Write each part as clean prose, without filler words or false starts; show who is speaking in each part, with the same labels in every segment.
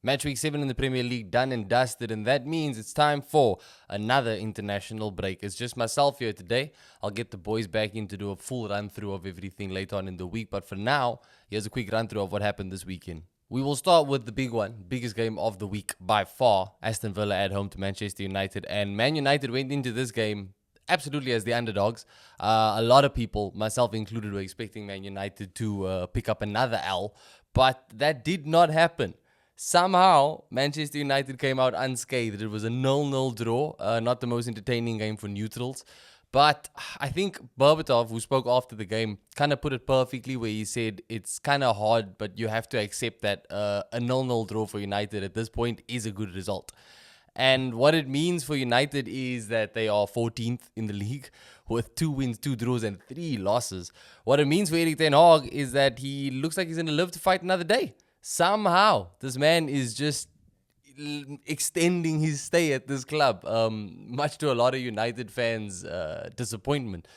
Speaker 1: Matchweek 7 in the Premier League done and dusted, and that means it's time for another international break. It's just myself here today. I'll get the boys back in to do a full run-through of everything later on in the week, but for now, here's a quick run-through of what happened this weekend. We will start with the big one, biggest game of the week by far, Aston Villa at home to Manchester United, and Man United went into this game absolutely as the underdogs. A lot of people, myself included, were expecting Man United to pick up another L, but that did not happen. Somehow, Manchester United came out unscathed. It was a 0-0 draw, not the most entertaining game for neutrals. But I think Berbatov, who spoke after the game, kind of put it perfectly where he said it's kind of hard, but you have to accept that a 0-0 draw for United at this point is a good result. And what it means for United is that they are 14th in the league with 2 wins, 2 draws, and 3 losses. What it means for Erik Ten Hag is that he looks like he's going to live to fight another day. Somehow, this man is just extending his stay at this club, much to a lot of United fans' disappointment.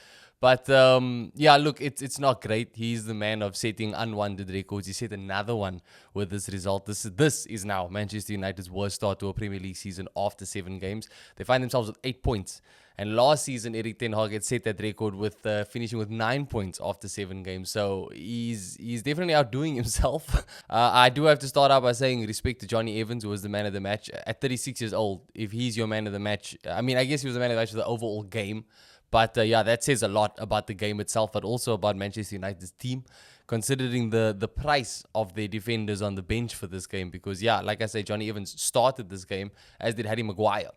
Speaker 1: But yeah, look, it's not great. He's the man of setting unwanted records. He set another one with this result. This is now Manchester United's worst start to a Premier League season after 7 games. They find themselves with 8 points. And last season, Erik Ten Hag had set that record with finishing with 9 points after 7 games. So he's definitely outdoing himself. I do have to start out by saying respect to Johnny Evans, who was the man of the match. At 36 years old, if he's your man of the match, I mean, I guess he was the man of the match for the overall game. But yeah, that says a lot about the game itself, but also about Manchester United's team, considering the price of their defenders on the bench for this game. Because yeah, like I say, Johnny Evans started this game, as did Harry Maguire.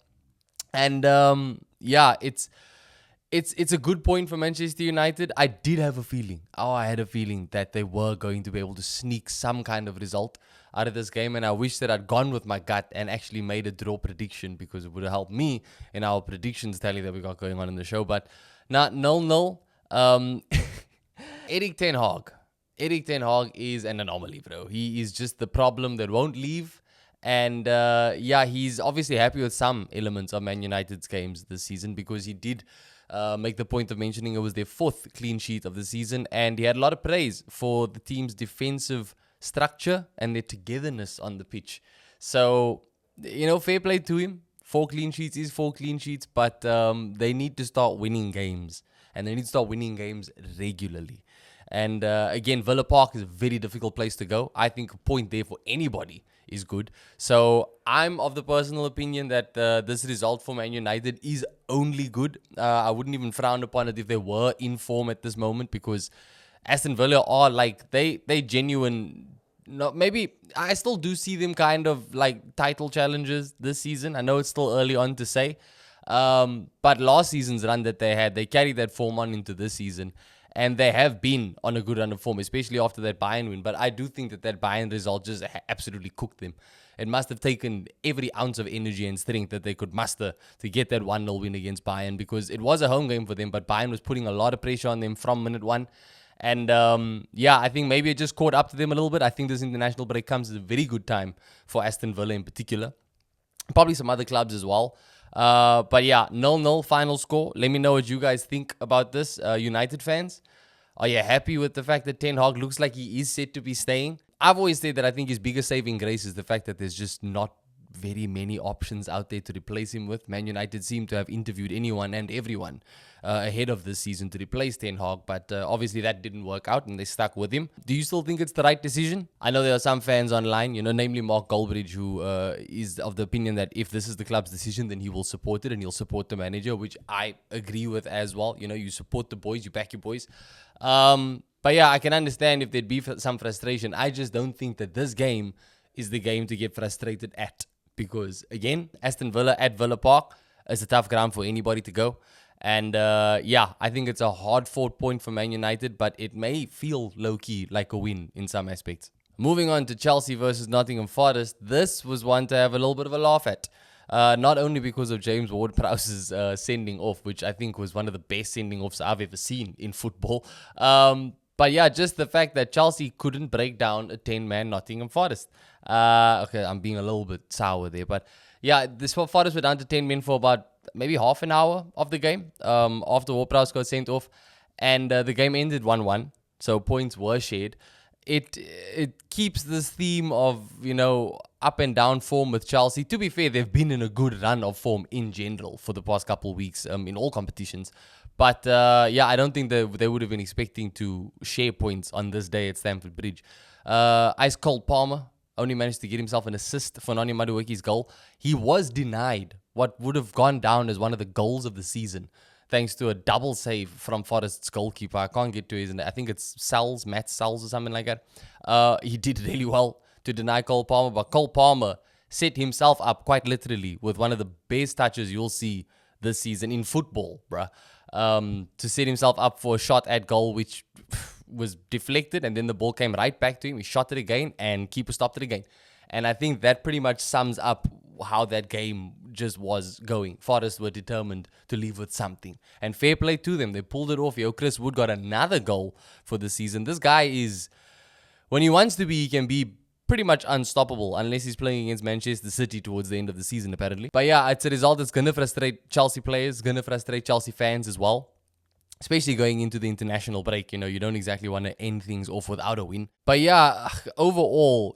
Speaker 1: And yeah, it's a good point for Manchester United. I did have a feeling. I had a feeling that they were going to be able to sneak some kind of result out of this game. And I wish that I'd gone with my gut and actually made a draw prediction, because it would have helped me in our predictions tally that we got going on in the show. But not 0-0. Erik Ten Hag. Erik Ten Hag is an anomaly, bro. He is just the problem that won't leave. And yeah, he's obviously happy with some elements of Man United's games this season, because he did make the point of mentioning it was their 4th clean sheet of the season. And he had a lot of praise for the team's defensive structure and their togetherness on the pitch. So, you know, fair play to him. 4 clean sheets is 4 clean sheets, but they need to start winning games. And they need to start winning games regularly. And again, Villa Park is a very difficult place to go. I think a point there for anybody is good. So I'm of the personal opinion that this result for Man United is only good. I wouldn't even frown upon it if they were in form at this moment, because Aston Villa are like, they genuine. No, maybe I still do see them kind of like title challengers this season. I know it's still early on to say. But last season's run that they had, they carried that form on into this season. And they have been on a good run of form, especially after that Bayern win. But I do think that Bayern result just absolutely cooked them. It must have taken every ounce of energy and strength that they could muster to get that 1-0 win against Bayern, because it was a home game for them, but Bayern was putting a lot of pressure on them from minute 1. And yeah, I think maybe it just caught up to them a little bit. I think this international break comes at a very good time for Aston Villa in particular. Probably some other clubs as well. But yeah, 0-0 final score. Let me know what you guys think about this, United fans. Are you happy with the fact that Ten Hag looks like he is set to be staying? I've always said that I think his biggest saving grace is the fact that there's just not very many options out there to replace him with. Man United seem to have interviewed anyone and everyone ahead of this season to replace Ten Hag, but obviously that didn't work out and they stuck with him. Do you still think it's the right decision? I know there are some fans online, you know, namely Mark Goldbridge, who is of the opinion that if this is the club's decision, then he will support it and he'll support the manager, which I agree with as well. You know, you support the boys, you back your boys. But yeah, I can understand if there'd be some frustration. I just don't think that this game is the game to get frustrated at, because again, Aston Villa at Villa Park is a tough ground for anybody to go. And yeah, I think it's a hard-fought point for Man United, but it may feel low-key like a win in some aspects. Moving on to Chelsea versus Nottingham Forest, this was one to have a little bit of a laugh at. Not only because of James Ward-Prowse's sending off, which I think was one of the best sending offs I've ever seen in football. But yeah, just the fact that Chelsea couldn't break down a 10-man Nottingham Forest. Okay, I'm being a little bit sour there, but yeah, this Forest were down to 10 men for about maybe half an hour of the game after Ward-Prowse got sent off, and the game ended 1-1, so points were shared. It keeps this theme of, you know, up and down form with Chelsea. To be fair, they've been in a good run of form in general for the past couple of weeks in all competitions. But I don't think they would have been expecting to share points on this day at Stamford Bridge. Ice Cold Palmer only managed to get himself an assist for Noni Madueke's goal. He was denied what would have gone down as one of the goals of the season, thanks to a double save from Forest's goalkeeper. I can't get to his name. I think it's Matt Sells or something like that. He did really well to deny Cole Palmer, but Cole Palmer set himself up quite literally with one of the best touches you'll see this season in football, bruh. To set himself up for a shot at goal, which was deflected, and then the ball came right back to him. He shot it again, and keeper stopped it again. And I think that pretty much sums up how that game just was going. Forest were determined to leave with something. And fair play to them. They pulled it off. Yo, Chris Wood got another goal for the season. This guy is, when he wants to be, he can be pretty much unstoppable, unless he's playing against Manchester City towards the end of the season, apparently. But yeah, it's a result that's going to frustrate Chelsea players, going to frustrate Chelsea fans as well. Especially going into the international break, you don't exactly want to end things off without a win. But yeah, overall,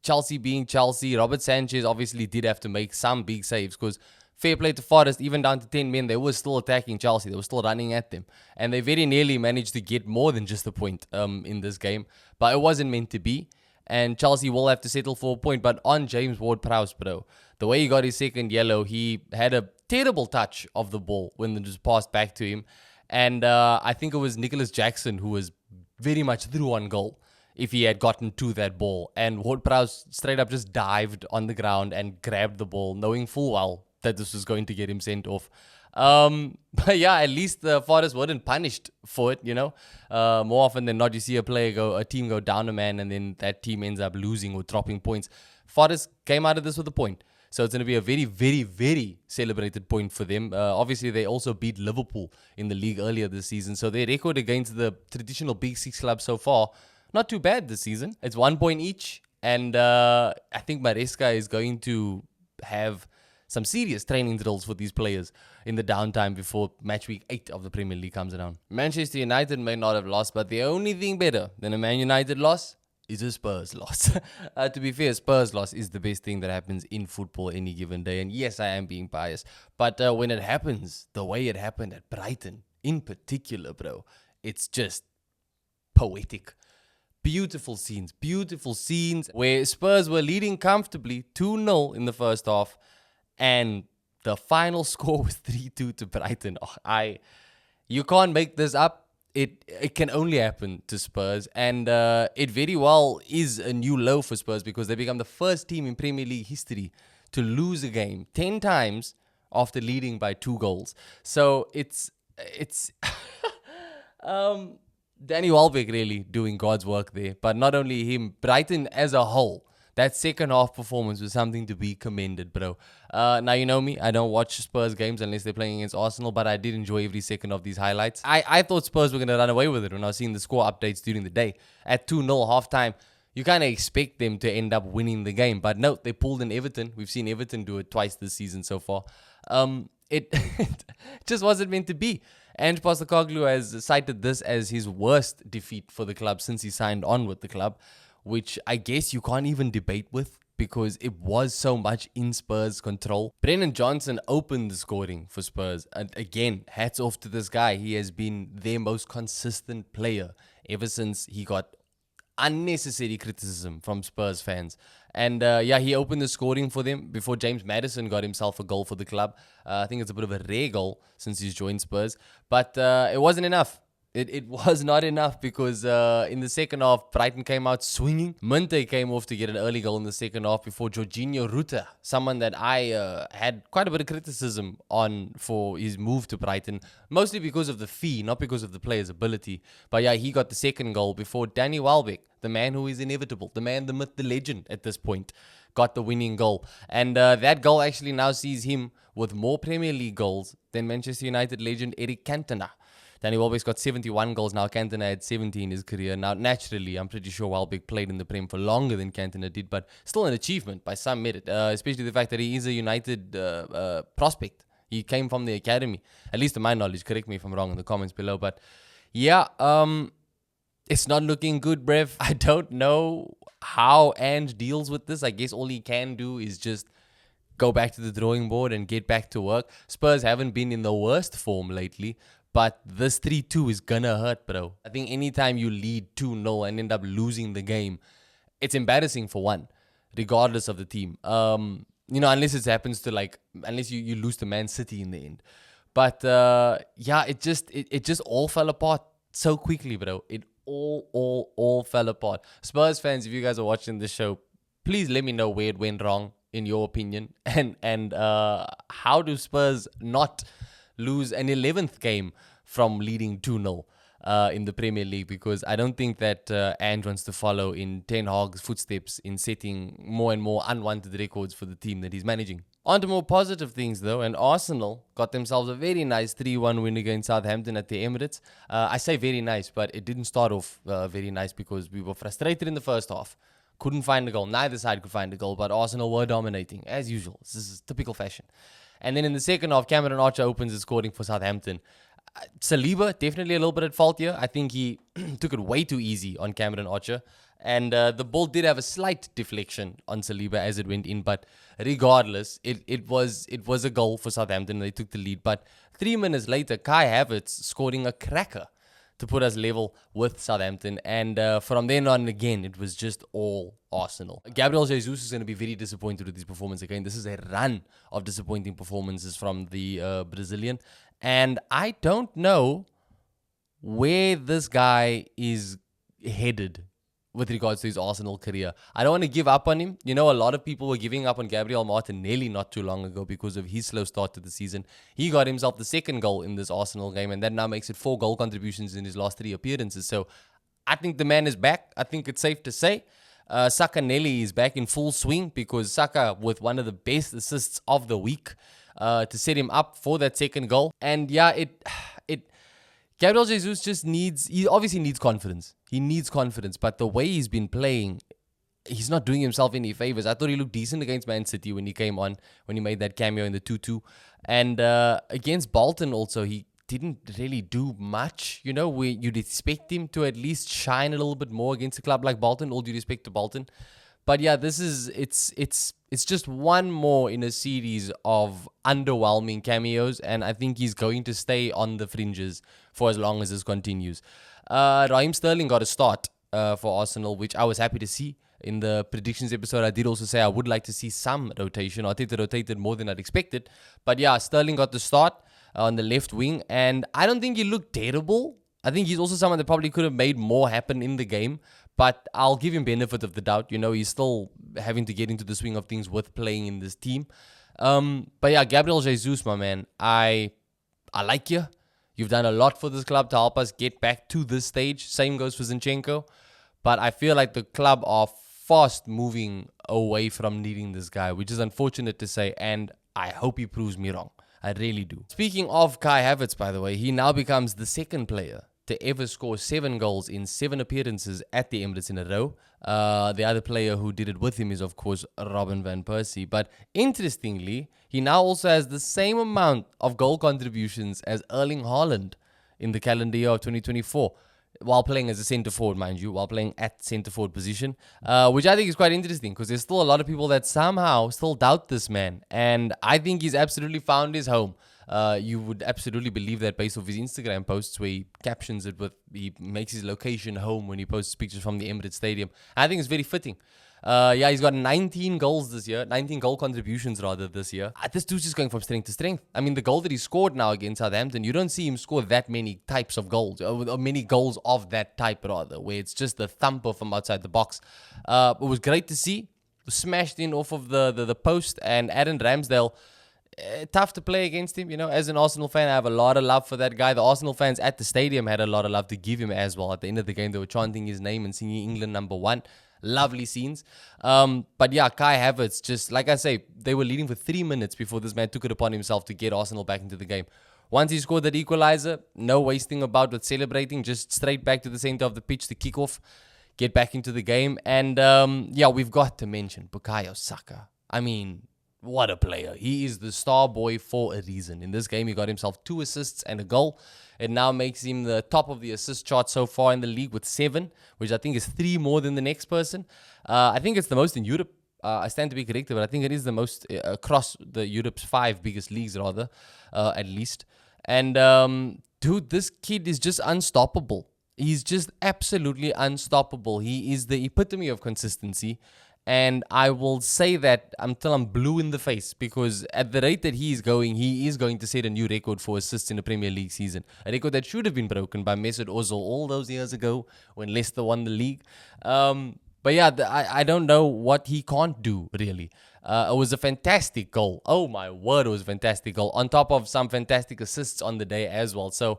Speaker 1: Chelsea being Chelsea, Robert Sanchez obviously did have to make some big saves because fair play to Forest, even down to 10 men, they were still attacking Chelsea. They were still running at them. And they very nearly managed to get more than just a point in this game. But it wasn't meant to be. And Chelsea will have to settle for a point. But on James Ward-Prowse, bro, the way he got his second yellow, he had a terrible touch of the ball when it was passed back to him. And I think it was Nicholas Jackson who was very much through on goal if he had gotten to that ball. And Ward-Prowse straight up just dived on the ground and grabbed the ball, knowing full well that this was going to get him sent off. But yeah, at least the Forest weren't punished for it, More often than not, you see a team go down a man, and then that team ends up losing or dropping points. Forest came out of this with a point. So it's going to be a very, very, very celebrated point for them. Obviously, they also beat Liverpool in the league earlier this season. So their record against the traditional Big Six clubs so far, not too bad this season. It's 1 point each. And I think Maresca is going to have some serious training drills for these players in the downtime before Matchweek 8 of the Premier League comes around. Manchester United may not have lost, but the only thing better than a Man United loss is a Spurs loss. To be fair, Spurs loss is the best thing that happens in football any given day. And yes, I am being biased. But when it happens, the way it happened at Brighton, in particular, bro, it's just poetic. Beautiful scenes where Spurs were leading comfortably 2-0 in the first half. And the final score was 3-2 to Brighton. You can't make this up. It can only happen to Spurs, and it very well is a new low for Spurs because they become the first team in Premier League history to lose a game 10 times after leading by 2 goals. So it's Danny Welbeck really doing God's work there, but not only him, Brighton as a whole. That second half performance was something to be commended, bro. Now, you know me, I don't watch Spurs games unless they're playing against Arsenal, but I did enjoy every second of these highlights. I thought Spurs were going to run away with it when I was seeing the score updates during the day. At 2-0 halftime, you kind of expect them to end up winning the game. But no, they pulled in Everton. We've seen Everton do it twice this season so far. It just wasn't meant to be. Ange Postecoglou has cited this as his worst defeat for the club since he signed on with the club, which I guess you can't even debate with because it was so much in Spurs' control. Brennan Johnson opened the scoring for Spurs. And again, hats off to this guy. He has been their most consistent player ever since he got unnecessary criticism from Spurs fans. And he opened the scoring for them before James Maddison got himself a goal for the club. I think it's a bit of a rare goal since he's joined Spurs. But it wasn't enough. It was not enough because in the second half, Brighton came out swinging. Minte came off to get an early goal in the second half before Jorginho Ruta, someone that I had quite a bit of criticism on for his move to Brighton, mostly because of the fee, not because of the player's ability. But yeah, he got the second goal before Danny Welbeck, the man who is inevitable, the man, the myth, the legend at this point, got the winning goal. And that goal actually now sees him with more Premier League goals than Manchester United legend Erik Cantona. Danny Welbeck's got 71 goals now. Cantona had 70 in his career. Now, naturally, I'm pretty sure Welbeck played in the Prem for longer than Cantona did, but still an achievement by some merit, especially the fact that he is a United prospect. He came from the academy, at least to my knowledge. Correct me if I'm wrong in the comments below. But yeah, it's not looking good, Brev. I don't know how Ange deals with this. I guess all he can do is just go back to the drawing board and get back to work. Spurs haven't been in the worst form lately, but this 3-2 is gonna hurt, bro. I think anytime you lead 2-0 and end up losing the game, it's embarrassing for one, regardless of the team. Unless it happens to unless you lose to Man City in the end. But it just all fell apart so quickly, bro. It all fell apart. Spurs fans, if you guys are watching this show, please let me know where it went wrong in your opinion, and how do Spurs not lose an 11th game from leading 2-0 in the Premier League? Because I don't think that Ange wants to follow in Ten Hag's footsteps in setting more and more unwanted records for the team that he's managing. On to more positive things though, and Arsenal got themselves a very nice 3-1 win against Southampton at the Emirates. I say very nice, but it didn't start off very nice because we were frustrated in the first half. Couldn't find a goal. Neither side could find a goal, but Arsenal were dominating, as usual. This is typical fashion. And then in the second half, Cameron Archer opens his scoring for Southampton. Saliba, definitely a little bit at fault here. I think he took it way too easy on Cameron Archer. And the ball did have a slight deflection on Saliba as it went in. But regardless, it was a goal for Southampton. They took the lead. But 3 minutes later, Kai Havertz scoring a cracker to put us level with Southampton. And from then on, again, it was just all Arsenal. Gabriel Jesus is going to be very disappointed with his performance again. This is a run of disappointing performances from the Brazilian. And I don't know where this guy is headed with regards to his Arsenal career. I don't want to give up on him. A lot of people were giving up on Gabriel Martinelli not too long ago because of his slow start to the season. He got himself the second goal in this Arsenal game, and that now makes it 4 goal contributions in his last 3 appearances. So I think the man is back. I think it's safe to say. Saka Nelly is back in full swing because Saka with one of the best assists of the week to set him up for that second goal. And Gabriel Jesus he obviously needs confidence. He needs confidence, but the way he's been playing, he's not doing himself any favors. I thought he looked decent against Man City when he came on, when he made that cameo in the 2-2. And against Bolton also, he didn't really do much. Where you'd expect him to at least shine a little bit more against a club like Bolton. All due respect to Bolton. But yeah, it's just one more in a series of underwhelming cameos, and I think he's going to stay on the fringes for as long as this continues. Raheem Sterling got a start for Arsenal, which I was happy to see. In the predictions episode, I did also say I would like to see some rotation. I think they rotated more than I'd expected. But yeah, Sterling got the start on the left wing, and I don't think he looked terrible. I think he's also someone that probably could have made more happen in the game. But I'll give him benefit of the doubt. He's still having to get into the swing of things with playing in this team. But yeah, Gabriel Jesus, my man, I like you. You've done a lot for this club to help us get back to this stage. Same goes for Zinchenko. But I feel like the club are fast moving away from needing this guy, which is unfortunate to say. And I hope he proves me wrong. I really do. Speaking of Kai Havertz, by the way, he now becomes the second player to ever score 7 goals in 7 appearances at the Emirates in a row. The other player who did it with him is, of course, Robin van Persie. But interestingly, he now also has the same amount of goal contributions as Erling Haaland in the calendar year of 2024, while playing as a centre-forward, mind you, while playing at centre-forward position, which I think is quite interesting because there's still a lot of people that somehow still doubt this man. And I think he's absolutely found his home. You would absolutely believe that based off his Instagram posts where he captions it with, he makes his location home when he posts pictures from the Emirates Stadium. I think it's very fitting. He's got 19 goals this year, 19 goal contributions rather this year. This dude's just going from strength to strength. I mean, the goal that he scored now against Southampton, you don't see him score that many types of goals, or many goals of that type rather, where it's just the thumper from outside the box. It was great to see. Smashed in off of the post, and Aaron Ramsdale, tough to play against him. As an Arsenal fan, I have a lot of love for that guy. The Arsenal fans at the stadium had a lot of love to give him as well. At the end of the game, they were chanting his name and singing England #1. Lovely scenes. But yeah, Kai Havertz, just like I say, they were leading for 3 minutes before this man took it upon himself to get Arsenal back into the game. Once he scored that equalizer, no wasting about with celebrating, just straight back to the center of the pitch to kick off, get back into the game. And we've got to mention Bukayo Saka. I mean, what a player. He is the star boy for a reason. In this game, he got himself 2 assists and a goal. It now makes him the top of the assist chart so far in the league with 7, which I think is 3 more than the next person. I think it's the most in Europe. I stand to be corrected, but I think it is the most across the Europe's 5 biggest leagues, rather, at least. And dude, this kid is just unstoppable. He's just absolutely unstoppable. He is the epitome of consistency. And I will say that until I'm blue in the face, because at the rate that he is going to set a new record for assists in a Premier League season. A record that should have been broken by Mesut Ozil all those years ago when Leicester won the league. But yeah, I don't know what he can't do, really. It was a fantastic goal. Oh my word, it was a fantastic goal. On top of some fantastic assists on the day as well. So,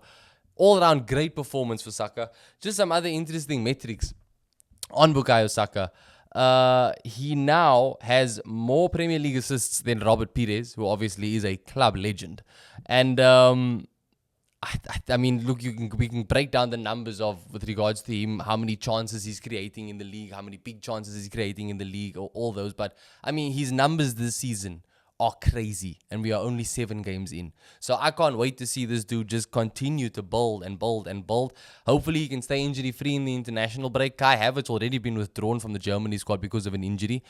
Speaker 1: all around great performance for Saka. Just some other interesting metrics on Bukayo Saka. He now has more Premier League assists than Robert Pires, who obviously is a club legend. And I mean, look, we can break down the numbers with regards to him, how many chances he's creating in the league, how many big chances he's creating in the league, or all those. But I mean, his numbers this season are crazy, and we are only 7 games in. So I can't wait to see this dude just continue to build and build and build. Hopefully he can stay injury free in the international break. Kai Havertz already been withdrawn from the Germany squad because of an injury.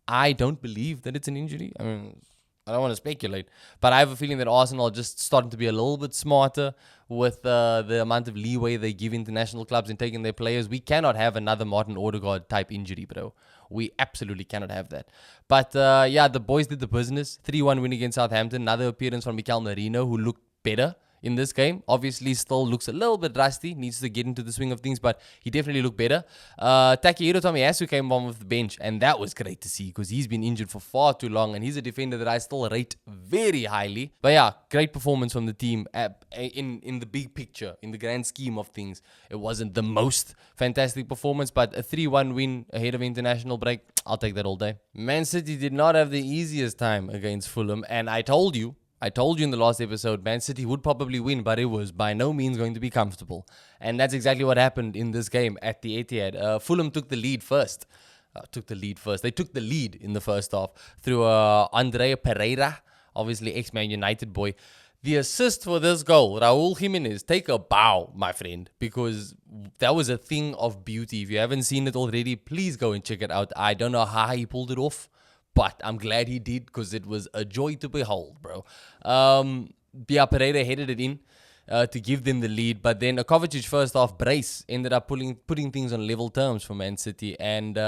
Speaker 1: I don't believe that it's an injury. I mean, I don't want to speculate, but I have a feeling that Arsenal are just starting to be a little bit smarter with the amount of leeway they give international clubs in taking their players. We cannot have another Martin Odegaard type injury, bro. We absolutely cannot have that. But yeah, the boys did the business. 3-1 win against Southampton. Another appearance from Mikel Merino, who looked better in this game. Obviously, still looks a little bit rusty. Needs to get into the swing of things, but he definitely looked better. Takehiro Tomiyasu came on with the bench, and that was great to see because he's been injured for far too long, and he's a defender that I still rate very highly. But yeah, great performance from the team in the big picture, in the grand scheme of things. It wasn't the most fantastic performance, but a 3-1 win ahead of international break, I'll take that all day. Man City did not have the easiest time against Fulham, and I told you in the last episode, Man City would probably win, but it was by no means going to be comfortable. And that's exactly what happened in this game at the Etihad. Fulham took the lead first. They took the lead in the first half through Andrea Pereira, obviously ex-Man United boy. The assist for this goal, Raul Jimenez, take a bow, my friend, because that was a thing of beauty. If you haven't seen it already, please go and check it out. I don't know how he pulled it off, but I'm glad he did because it was a joy to behold, bro. Pereira headed it in to give them the lead, but then a Kovacic first half brace ended up putting things on level terms for Man City, and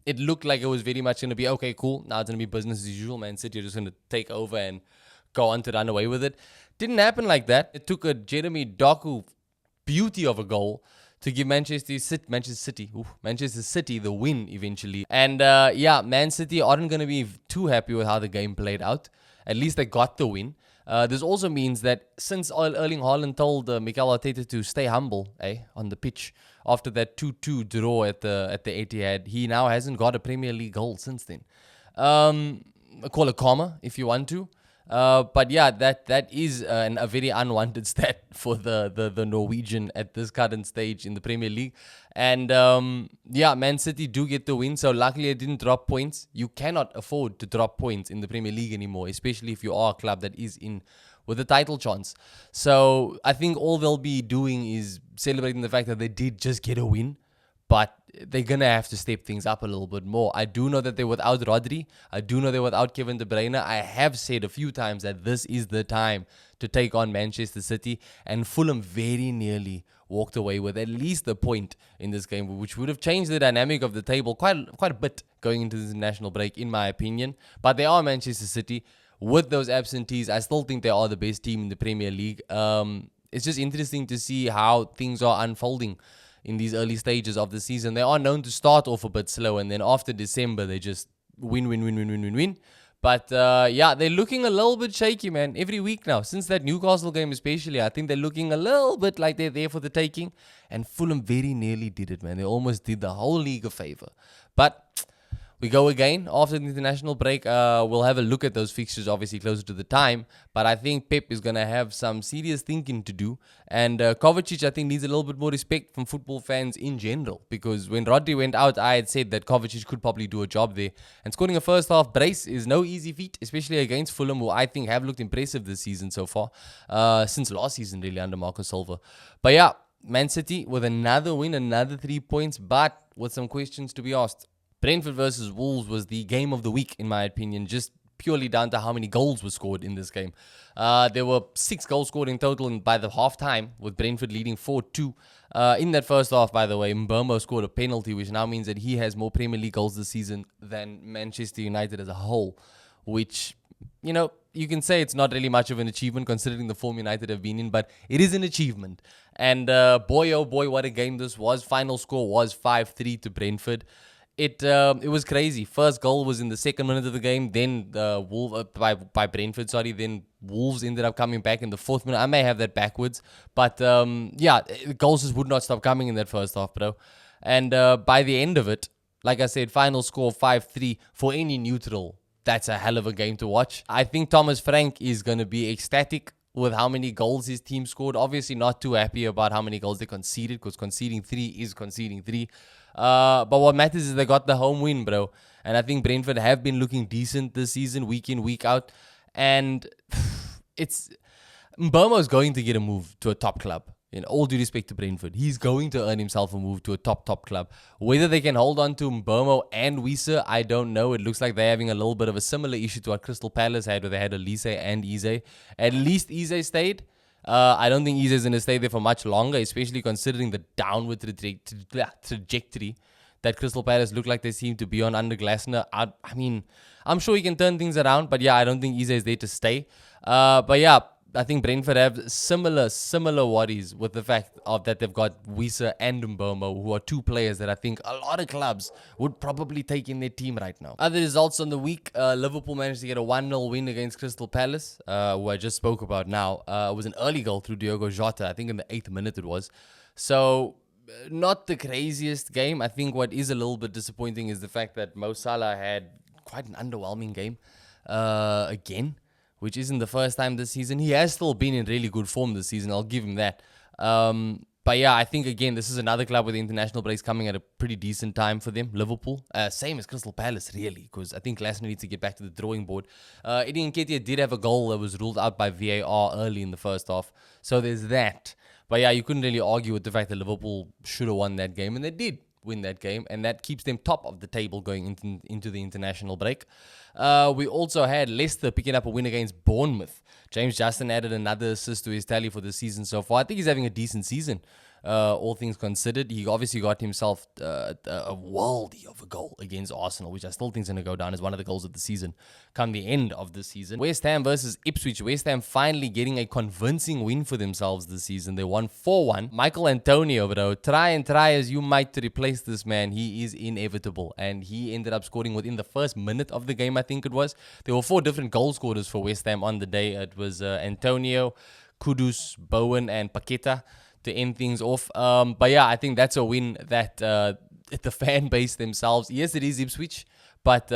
Speaker 1: it looked like it was very much going to be, okay, cool, now it's going to be business as usual. Man City are just going to take over and go on to run away with it. Didn't happen like that. It took a Jeremy Doku beauty of a goal to give Manchester City the win eventually. And yeah, Man City aren't going to be too happy with how the game played out. At least they got the win. This also means that since Erling Haaland told Mikel Arteta to stay humble on the pitch after that 2-2 draw at the Etihad, he now hasn't got a Premier League goal since then. Call it karma if you want to. But yeah, that is a very unwanted stat for the Norwegian at this current stage in the Premier League. And yeah, Man City do get the win, so luckily it didn't drop points. You cannot afford to drop points in the Premier League anymore, especially if you are a club that is in with a title chance. So I think all they'll be doing is celebrating the fact that they did just get a win, but they're going to have to step things up a little bit more. I do know that they're without Rodri. I do know they're without Kevin De Bruyne. I have said a few times that this is the time to take on Manchester City, and Fulham very nearly walked away with at least a point in this game, which would have changed the dynamic of the table quite a bit going into this national break, in my opinion. But they are Manchester City. With those absentees, I still think they are the best team in the Premier League. It's just interesting to see how things are unfolding in these early stages of the season. They are known to start off a bit slow, and then after December, they just win. But yeah, they're looking a little bit shaky, man, every week now. Since that Newcastle game especially, I think they're looking a little bit like they're there for the taking. And Fulham very nearly did it, man. They almost did the whole league a favor. But we go again after the international break. We'll have a look at those fixtures, obviously closer to the time. But I think Pep is going to have some serious thinking to do. And Kovacic, I think, needs a little bit more respect from football fans in general. Because when Rodri went out, I had said that Kovacic could probably do a job there. And scoring a first half brace is no easy feat, especially against Fulham, who I think have looked impressive this season so far. Since last season, really, under Marco Silva. But yeah, Man City with another win, another 3 points, but with some questions to be asked. Brentford versus Wolves was the game of the week, in my opinion, just purely down to how many goals were scored in this game. There were 6 goals scored in total by the half-time, with Brentford leading 4-2. In that first half, by the way, Mbeumo scored a penalty, which now means that he has more Premier League goals this season than Manchester United as a whole, which, you can say it's not really much of an achievement considering the form United have been in, but it is an achievement. And boy, oh boy, what a game this was. Final score was 5-3 to Brentford. It was crazy. First goal was in the 2nd minute of the game, then by Brentford, then Wolves ended up coming back in the 4th minute. I may have that backwards, but goals just would not stop coming in that first half, bro. And by the end of it, like I said, final score 5-3 for any neutral. That's a hell of a game to watch. I think Thomas Frank is going to be ecstatic with how many goals his team scored. Obviously not too happy about how many goals they conceded, because conceding 3 is conceding 3. But what matters is they got the home win, bro. And I think Brentford have been looking decent this season, week in, week out. And Mbeumo's going to get a move to a top club. In all due respect to Brentford, he's going to earn himself a move to a top club. Whether they can hold on to Mbeumo and Wissa, I don't know. It looks like they're having a little bit of a similar issue to what Crystal Palace had, where they had Elise and Eze. At least Eze stayed. I don't think Eze's going to stay there for much longer, especially considering the downward trajectory that Crystal Palace look like they seem to be on under Glasner. I mean, I'm sure he can turn things around, but yeah, I don't think Eze is there to stay. But yeah, I think Brentford have similar worries with the fact of that they've got Wissa and Mbeumo, who are 2 players that I think a lot of clubs would probably take in their team right now. Other results on the week, Liverpool managed to get a 1-0 win against Crystal Palace, who I just spoke about now. It was an early goal through Diogo Jota, I think in the 8th minute it was. So, not the craziest game. I think what is a little bit disappointing is the fact that Mo Salah had quite an underwhelming game again, which isn't the first time this season. He has still been in really good form this season. I'll give him that. But yeah, I think, again, this is another club with the international breaks coming at a pretty decent time for them, Liverpool. Same as Crystal Palace, really, because I think Glasner needs to get back to the drawing board. Eddie Nketiah did have a goal that was ruled out by VAR early in the first half. So there's that. But yeah, you couldn't really argue with the fact that Liverpool should have won that game, and they did win that game, and that keeps them top of the table going into the international break. We also had Leicester picking up a win against Bournemouth. James Justin added another assist to his tally for the season so far. I think he's having a decent season, all things considered. He obviously got himself a worldie of a goal against Arsenal, which I still think is going to go down as one of the goals of the season come the end of the season. West Ham versus Ipswich. West Ham finally getting a convincing win for themselves this season. They won 4-1. Michael Antonio, bro, try as you might to replace this man, he is inevitable. And he ended up scoring within the first minute of the game, I think it was. There were 4 different goal scorers for West Ham on the day. It was Antonio, Kudus, Bowen, and Paqueta to end things off. But yeah, I think that's a win that the fan base themselves, yes, it is Ipswich, but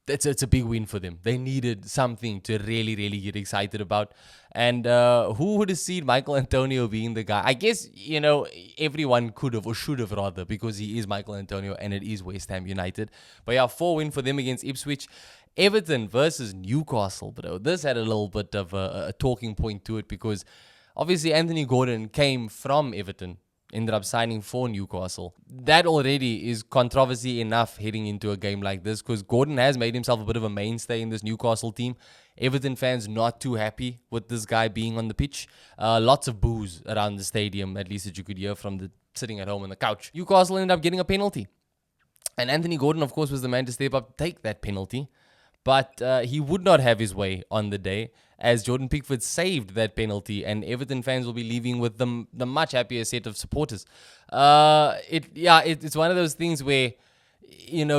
Speaker 1: it's a big win for them. They needed something to really get excited about. And who would have seen Michael Antonio being the guy? I guess, everyone could have, or should have rather, because he is Michael Antonio and it is West Ham United. But yeah, 4 win for them against Ipswich. Everton versus Newcastle, bro. This had a little bit of a talking point to it, because obviously Anthony Gordon came from Everton, ended up signing for Newcastle. That already is controversy enough heading into a game like this, because Gordon has made himself a bit of a mainstay in this Newcastle team. Everton fans not too happy with this guy being on the pitch. Lots of boos around the stadium, at least that you could hear from the sitting at home on the couch. Newcastle ended up getting a penalty. And Anthony Gordon, of course, was the man to step up to take that penalty. But he would not have his way on the day, as Jordan Pickford saved that penalty, and Everton fans will be leaving with the much happier set of supporters. It's one of those things where,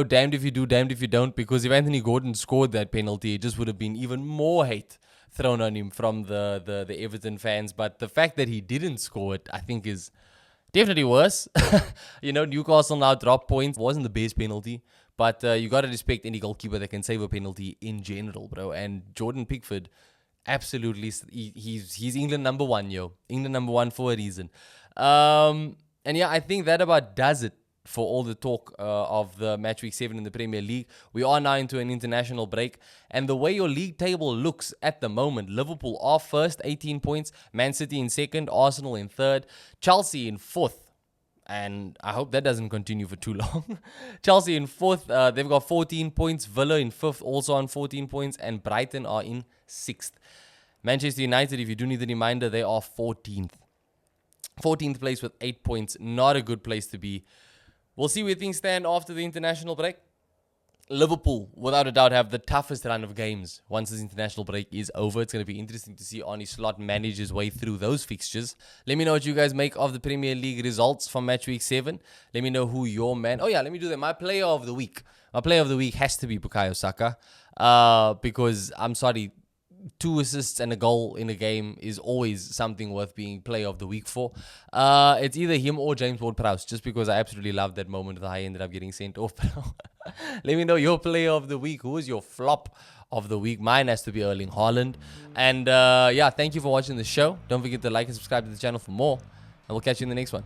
Speaker 1: damned if you do, damned if you don't, because if Anthony Gordon scored that penalty, it just would have been even more hate thrown on him from the Everton fans. But the fact that he didn't score it, I think, is definitely worse. Newcastle now drop points. It wasn't the best penalty. But you got to respect any goalkeeper that can save a penalty in general, bro. And Jordan Pickford, absolutely, he's England number 1, yo. England number 1 for a reason. And yeah, I think that about does it for all the talk of the Matchweek 7 in the Premier League. We are now into an international break. And the way your league table looks at the moment, Liverpool are first, 18 points. Man City in second. Arsenal in third. Chelsea in fourth. And I hope that doesn't continue for too long. Chelsea in 4th. They've got 14 points. Villa in 5th, also on 14 points. And Brighton are in 6th. Manchester United, if you do need a reminder, they are 14th. 14th place with 8 points. Not a good place to be. We'll see where things stand after the international break. Liverpool, without a doubt, have the toughest run of games once this international break is over. It's going to be interesting to see Arne Slot manage his way through those fixtures. Let me know what you guys make of the Premier League results from Matchweek 7. Let me know who your man... Oh yeah, let me do that. My player of the week. My player of the week has to be Bukayo Saka. Because, I'm sorry, 2 assists and a goal in a game is always something worth being player of the week for. It's either him or James Ward-Prowse, just because I absolutely loved that moment that I ended up getting sent off. Let me know your player of the week. Who is your flop of the week? Mine has to be Erling Haaland. And yeah, thank you for watching the show. Don't forget to like and subscribe to the channel for more. And we'll catch you in the next one.